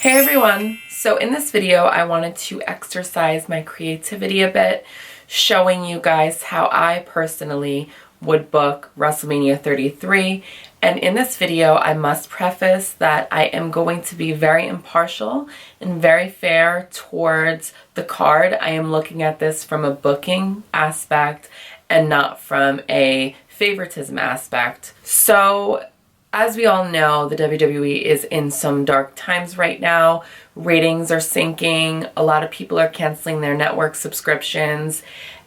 Hey everyone! So in this video I wanted to exercise my creativity a bit, showing you guys how I personally would book WrestleMania 33. And in this video I must preface that I am going to be very impartial and very fair towards the card. I am looking at this from a booking aspect and not from a favoritism aspect. So as we all know, the WWE is in some dark times right now. Ratings are sinking. A lot of people are canceling their network subscriptions.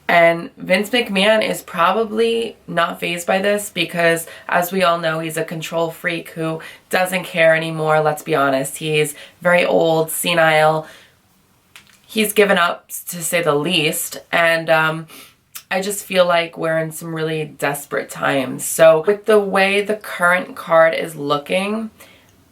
And Vince McMahon is probably not fazed by this because, as we all know, he's a control freak who doesn't care anymore. Let's be honest. He's very old, senile. He's given up, to say the least. And I just feel like we're in some really desperate times. So with the way the current card is looking,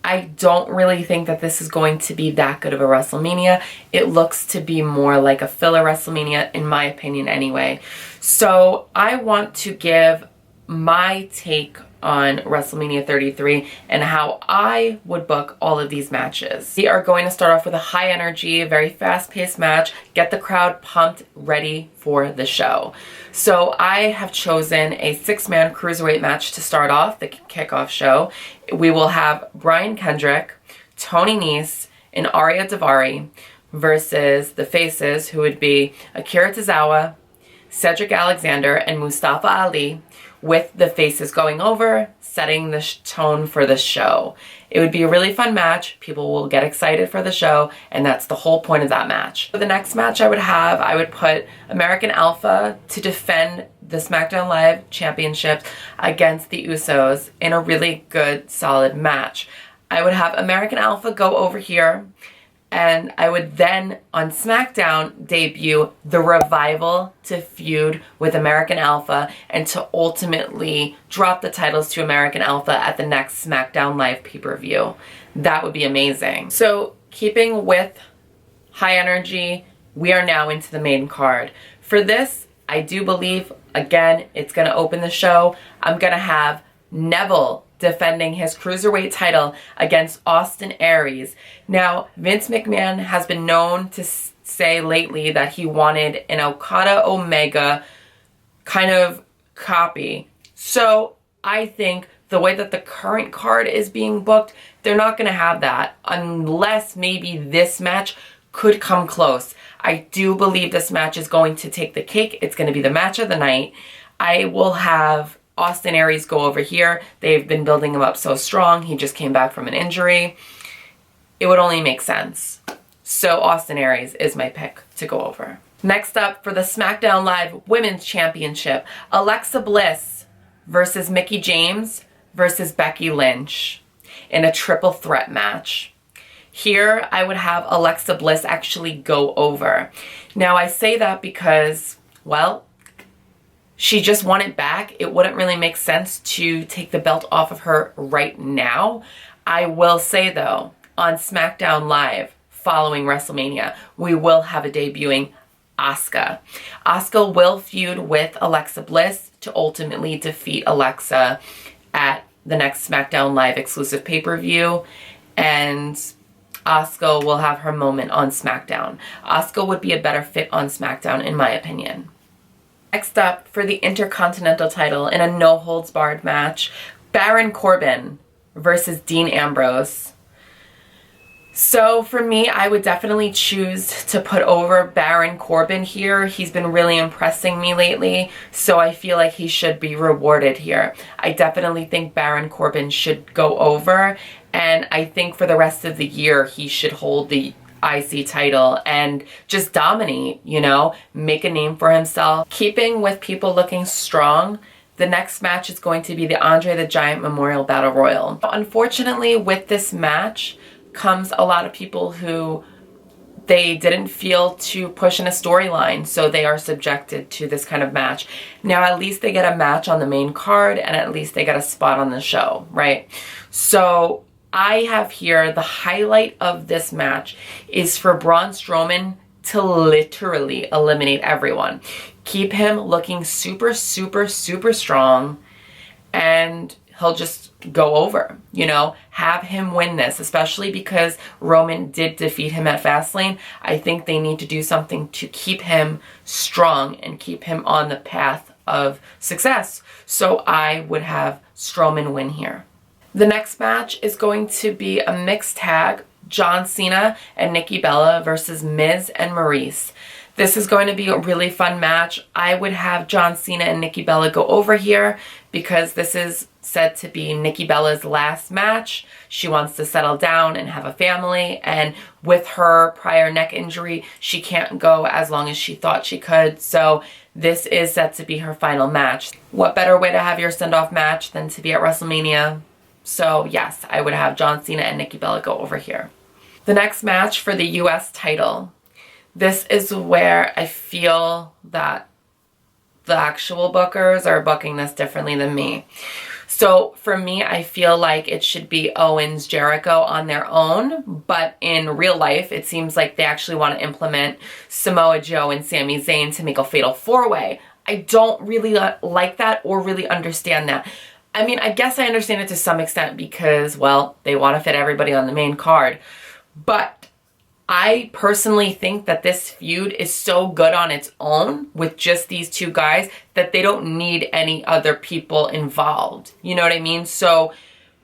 I don't really think that this is going to be that good of a WrestleMania. It looks to be more like a filler WrestleMania, in my opinion anyway. So I want to give my take on WrestleMania 33 and how I would book all of these matches. We are going to start off with a high energy, very fast-paced match, get the crowd pumped, ready for the show. So I have chosen a 6-man Cruiserweight match to start off the kickoff show. We will have Brian Kendrick, Tony Nese, and Arya Daivari versus the faces, who would be Akira Tozawa, Cedric Alexander, and Mustafa Ali, with the faces going over, setting the tone for the show. It would be a really fun match. People will get excited for the show, and that's the whole point of that match. For the next match I would put American Alpha to defend the SmackDown Live Championships against the Usos in a really good, solid match. I would have American Alpha go over here, and I would then, on SmackDown, debut The Revival to feud with American Alpha and to ultimately drop the titles to American Alpha at the next SmackDown Live pay-per-view. That would be amazing. So, keeping with high energy, we are now into the main card. For this, I do believe, again, it's going to open the show. I'm going to have Neville defending his Cruiserweight title against Austin Aries. Now, Vince McMahon has been known to say lately that he wanted an Okada Omega kind of copy. So I think the way that the current card is being booked, they're not going to have that unless maybe this match could come close. I do believe this match is going to take the cake. It's going to be the match of the night. I will have Austin Aries go over here. They've been building him up so strong. He just came back from an injury. It would only make sense. So Austin Aries is my pick to go over. Next up, for the SmackDown Live Women's Championship, Alexa Bliss versus Mickie James versus Becky Lynch in a triple threat match. Here, I would have Alexa Bliss actually go over. Now, I say that because, well, she just won it back. It wouldn't really make sense to take the belt off of her right now. I will say, though, on SmackDown Live following WrestleMania, we will have a debuting Asuka. Asuka will feud with Alexa Bliss to ultimately defeat Alexa at the next SmackDown Live exclusive pay-per-view, and Asuka will have her moment on SmackDown. Asuka would be a better fit on SmackDown, in my opinion. Next up, for the Intercontinental title in a no-holds-barred match, Baron Corbin versus Dean Ambrose. So for me, I would definitely choose to put over Baron Corbin here. He's been really impressing me lately, so I feel like he should be rewarded here. I definitely think Baron Corbin should go over, and I think for the rest of the year, he should hold the IC title and just dominate, you know, make a name for himself. Keeping with people looking strong, the next match is going to be the Andre the Giant Memorial Battle Royal. Unfortunately, with this match comes a lot of people who they didn't feel to push in a storyline, so they are subjected to this kind of match. Now, at least they get a match on the main card, and at least they get a spot on the show, right? So I have here the highlight of this match is for Braun Strowman to literally eliminate everyone. Keep him looking super, super, super strong, and he'll just go over, you know, have him win this, especially because Roman did defeat him at Fastlane. I think they need to do something to keep him strong and keep him on the path of success. So I would have Strowman win here. The next match is going to be a mixed tag, John Cena and Nikki Bella versus Miz and Maurice. This is going to be a really fun match. I would have John Cena and Nikki Bella go over here because this is said to be Nikki Bella's last match. She wants to settle down and have a family, and with her prior neck injury, she can't go as long as she thought she could. So this is set to be her final match. What better way to have your send-off match than to be at WrestleMania? So yes, I would have John Cena and Nikki Bella go over here. The next match for the US title. This is where I feel that the actual bookers are booking this differently than me. So for me, I feel like it should be Owens, Jericho on their own, but in real life, it seems like they actually want to implement Samoa Joe and Sami Zayn to make a fatal four-way. I don't really like that or really understand that. I mean, I guess I understand it to some extent because, well, they want to fit everybody on the main card. But I personally think that this feud is so good on its own with just these two guys that they don't need any other people involved. You know what I mean? So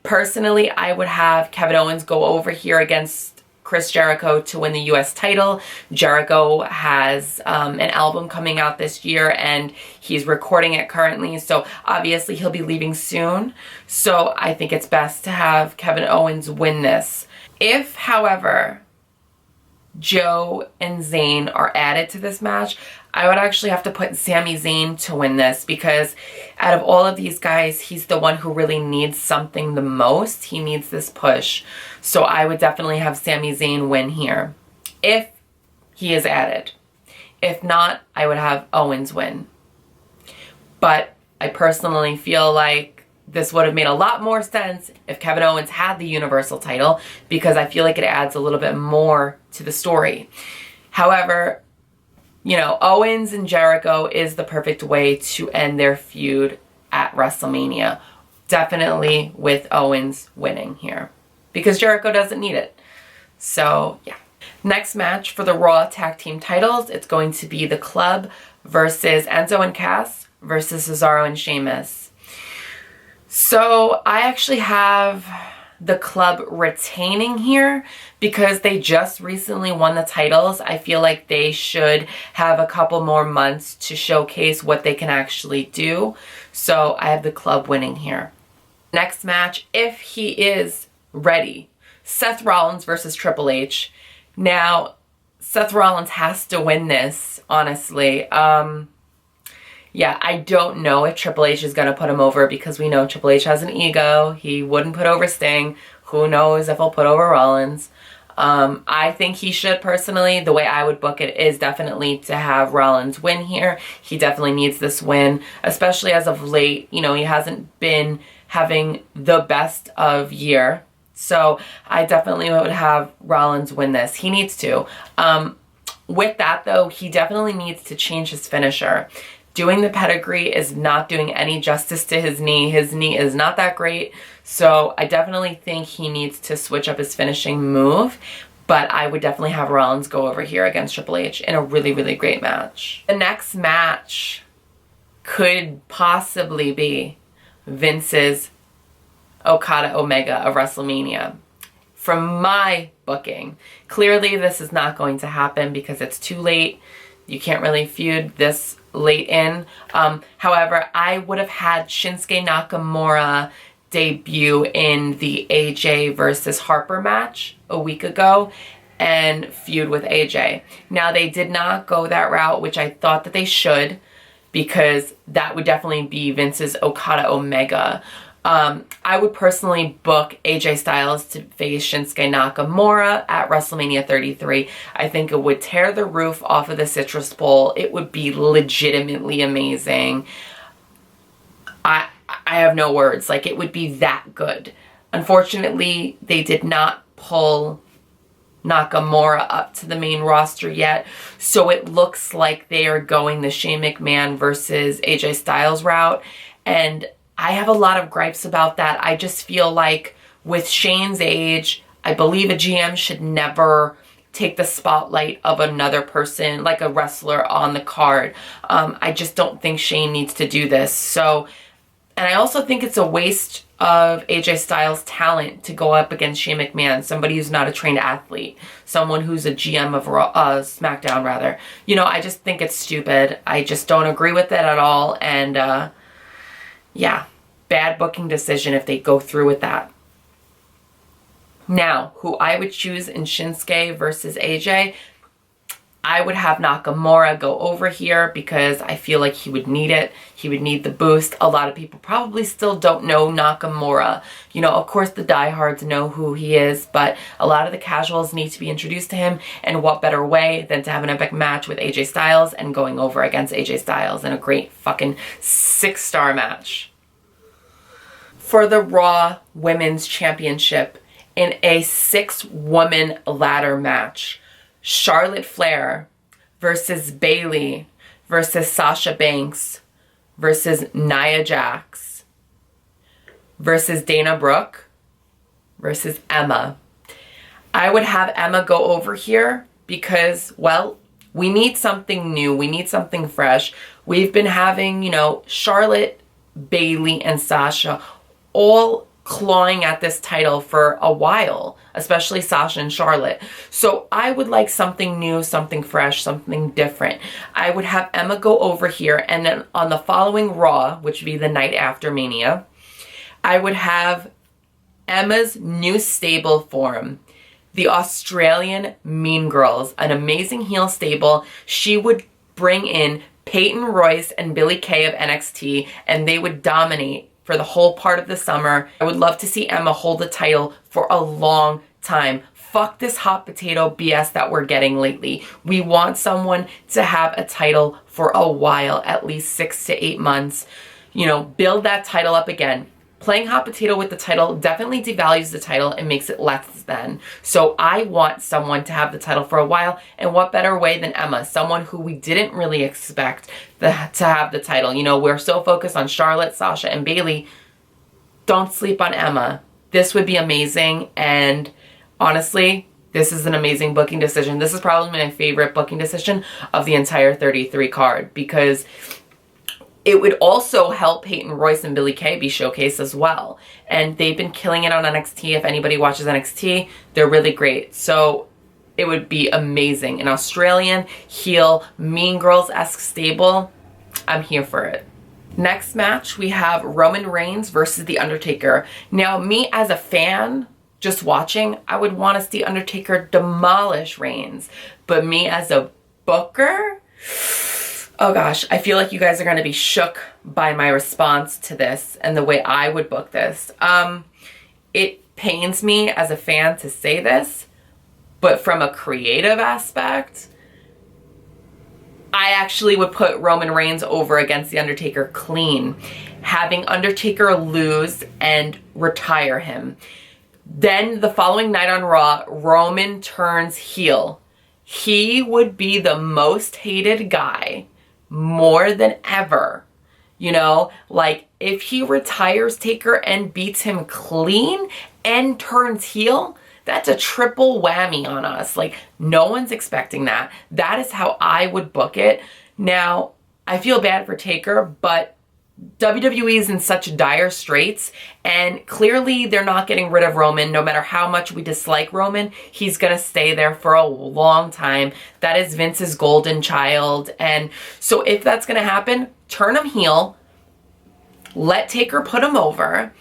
personally, I would have Kevin Owens go over here against Chris Jericho to win the US title. Jericho has an album coming out this year and he's recording it currently. So obviously he'll be leaving soon. So I think it's best to have Kevin Owens win this. If, however, Joe and Zayn are added to this match, I would actually have to put Sami Zayn to win this because out of all of these guys, he's the one who really needs something the most. He needs this push. So I would definitely have Sami Zayn win here if he is added. If not, I would have Owens win. But I personally feel like this would have made a lot more sense if Kevin Owens had the Universal title because I feel like it adds a little bit more to the story. However, you know, Owens and Jericho is the perfect way to end their feud at WrestleMania. Definitely with Owens winning here because Jericho doesn't need it. So, yeah. Next match for the Raw Tag Team titles, it's going to be the Club versus Enzo and Cass versus Cesaro and Sheamus. So I actually have the Club retaining here because they just recently won the titles. I feel like they should have a couple more months to showcase what they can actually do. So I have the Club winning here. Next match, if he is ready, Seth Rollins versus Triple H. Now, Seth Rollins has to win this, honestly. Yeah, I don't know if Triple H is going to put him over because we know Triple H has an ego. He wouldn't put over Sting. Who knows if he'll put over Rollins. I think he should personally. The way I would book it is definitely to have Rollins win here. He definitely needs this win, especially as of late. You know, he hasn't been having the best of year. So I definitely would have Rollins win this. He needs to. With that, though, he definitely needs to change his finisher. Doing the pedigree is not doing any justice to his knee. His knee is not that great. So I definitely think he needs to switch up his finishing move. But I would definitely have Rollins go over here against Triple H in a really, really great match. The next match could possibly be Vince's Okada Omega of WrestleMania. From my booking, clearly this is not going to happen because it's too late. You can't really feud this late in. However, I would have had Shinsuke Nakamura debut in the AJ versus Harper match a week ago and feud with AJ. Now, they did not go that route, which I thought that they should, because that would definitely be Vince's Okada Omega. I would personally book AJ Styles to face Shinsuke Nakamura at WrestleMania 33. I think it would tear the roof off of the Citrus Bowl. It would be legitimately amazing. I have no words. Like, it would be that good. Unfortunately, they did not pull Nakamura up to the main roster yet, so it looks like they are going the Shane McMahon versus AJ Styles route, and I have a lot of gripes about that. I just feel like with Shane's age, I believe a GM should never take the spotlight of another person, like a wrestler on the card. I just don't think Shane needs to do this. So, and I also think it's a waste of AJ Styles' talent to go up against Shane McMahon, somebody who's not a trained athlete, someone who's a GM of SmackDown, rather. You know, I just think it's stupid. I just don't agree with it at all. And yeah, bad booking decision if they go through with that. Now, who I would choose in Shinsuke versus AJ, I would have Nakamura go over here because I feel like he would need it. He would need the boost. A lot of people probably still don't know Nakamura. You know, of course the diehards know who he is, but a lot of the casuals need to be introduced to him, and what better way than to have an epic match with AJ Styles and going over against AJ Styles in a great fucking 6-star match. For the Raw Women's Championship, in a 6-woman ladder match, Charlotte Flair versus Bayley versus Sasha Banks versus Nia Jax versus Dana Brooke versus Emma. I would have Emma go over here because, well, we need something new. We need something fresh. We've been having, you know, Charlotte, Bayley, and Sasha all clawing at this title for a while, especially Sasha and Charlotte. So I would like something new, something fresh, something different. I would have Emma go over here, and then on the following Raw, which would be the night after Mania, I would have Emma's new stable form, the Australian Mean Girls, an amazing heel stable. She would bring in Peyton Royce and Billie Kay of NXT, and they would dominate for the whole part of the summer. I would love to see Emma hold the title for a long time. Fuck this hot potato BS that we're getting lately. We want someone to have a title for a while, at least 6 to 8 months. You know, build that title up again. Playing hot potato with the title definitely devalues the title and makes it less than. So I want someone to have the title for a while, and what better way than Emma, someone who we didn't really expect to have the title. You know, we're so focused on Charlotte, Sasha, and Bayley. Don't sleep on Emma. This would be amazing, and honestly, this is an amazing booking decision. This is probably my favorite booking decision of the entire 33 card, because it would also help Peyton Royce and Billie Kay be showcased as well. And they've been killing it on NXT. If anybody watches NXT, they're really great. So it would be amazing. An Australian heel, Mean Girls-esque stable. I'm here for it. Next match, we have Roman Reigns versus The Undertaker. Now, me as a fan, just watching, I would want to see Undertaker demolish Reigns. But me as a booker, oh gosh, I feel like you guys are going to be shook by my response to this and the way I would book this. It pains me as a fan to say this, but from a creative aspect, I actually would put Roman Reigns over against The Undertaker clean, having Undertaker lose and retire him. Then the following night on Raw, Roman turns heel. He would be the most hated guy more than ever. You know, like if he retires Taker and beats him clean and turns heel, that's a triple whammy on us. Like, no one's expecting that. That is how I would book it. Now, I feel bad for Taker, but WWE is in such dire straits, and clearly they're not getting rid of Roman. No matter how much we dislike Roman, he's gonna stay there for a long time. That is Vince's golden child. And so if that's gonna happen, turn him heel, let Taker put him over,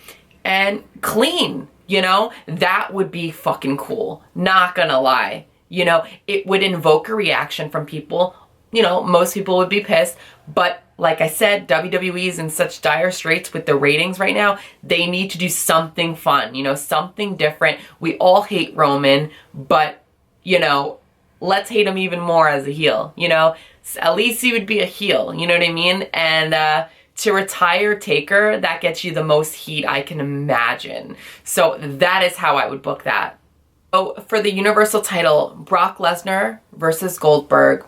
and clean. You know, that would be fucking cool. Not gonna lie. You know, it would invoke a reaction from people. You know, most people would be pissed, but like I said, WWE is in such dire straits with the ratings right now. They need to do something fun, you know, something different. We all hate Roman, but, you know, let's hate him even more as a heel, you know? At least he would be a heel, you know what I mean? And to retire Taker, that gets you the most heat I can imagine. So that is how I would book that. So for the Universal title, Brock Lesnar versus Goldberg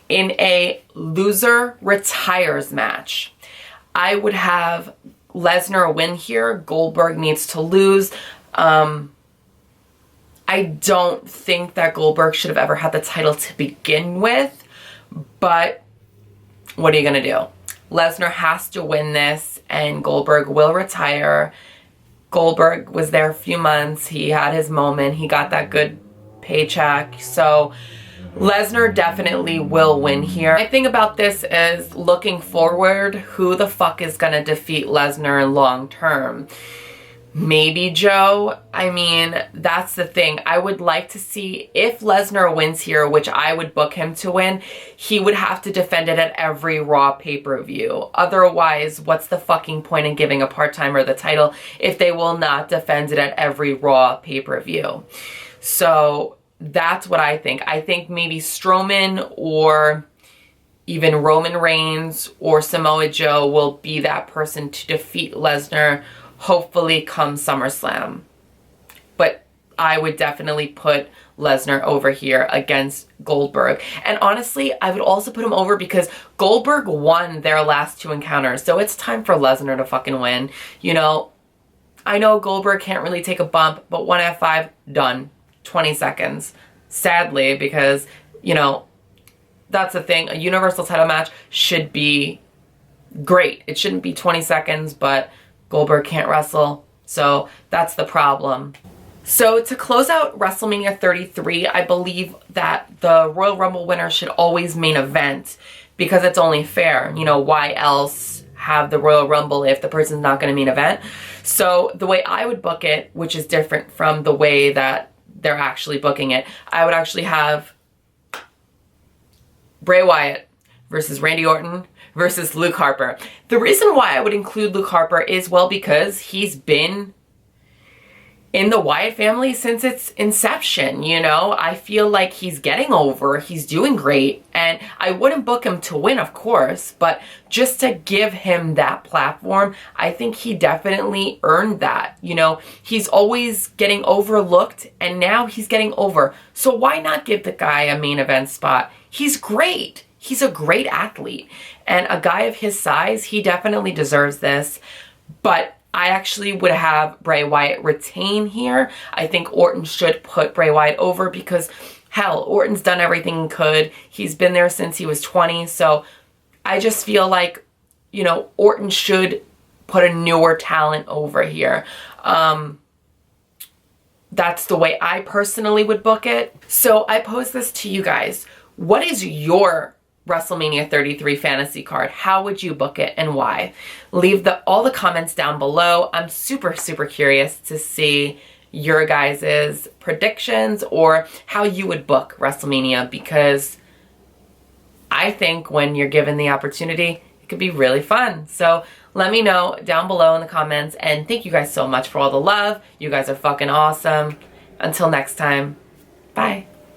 in a loser retires match. I would have Lesnar win here. Goldberg needs to lose. I don't think that Goldberg should have ever had the title to begin with, but what are you gonna do? Lesnar has to win this and Goldberg will retire. Goldberg was there a few months. He had his moment. He got that good paycheck. So Lesnar definitely will win here. My thing about this is looking forward, who the fuck is gonna defeat Lesnar long term? Maybe Joe. I mean, that's the thing. I would like to see if Lesnar wins here, which I would book him to win, he would have to defend it at every Raw pay-per-view. Otherwise, what's the fucking point in giving a part-timer the title if they will not defend it at every Raw pay-per-view? So that's what I think. I think maybe Strowman or even Roman Reigns or Samoa Joe will be that person to defeat Lesnar, hopefully come SummerSlam. But I would definitely put Lesnar over here against Goldberg. And honestly, I would also put him over because Goldberg won their last 2 encounters. So it's time for Lesnar to fucking win. You know, I know Goldberg can't really take a bump, but 1 F5, done. 20 seconds. Sadly, because, you know, that's the thing. A Universal title match should be great. It shouldn't be 20 seconds, but Goldberg can't wrestle, so that's the problem. So to close out WrestleMania 33, I believe that the Royal Rumble winner should always main event because it's only fair. You know, why else have the Royal Rumble if the person's not going to main event? So the way I would book it, which is different from the way that they're actually booking it, I would actually have Bray Wyatt versus Randy Orton versus Luke Harper. The reason why I would include Luke Harper is, well, because he's been in the Wyatt family since its inception, you know? I feel like he's getting over, he's doing great, and I wouldn't book him to win, of course, but just to give him that platform, I think he definitely earned that, you know? He's always getting overlooked, and now he's getting over, so why not give the guy a main event spot? He's great. He's a great athlete, and a guy of his size, he definitely deserves this, but I actually would have Bray Wyatt retain here. I think Orton should put Bray Wyatt over because, hell, Orton's done everything he could. He's been there since he was 20, so I just feel like, you know, Orton should put a newer talent over here. That's the way I personally would book it. So I pose this to you guys. What is your WrestleMania 33 fantasy card? How would you book it and why? Leave all the comments down below. I'm super, super curious to see your guys' predictions or how you would book WrestleMania, because I think when you're given the opportunity, it could be really fun. So let me know down below in the comments, and thank you guys so much for all the love. You guys are fucking awesome. Until next time, bye.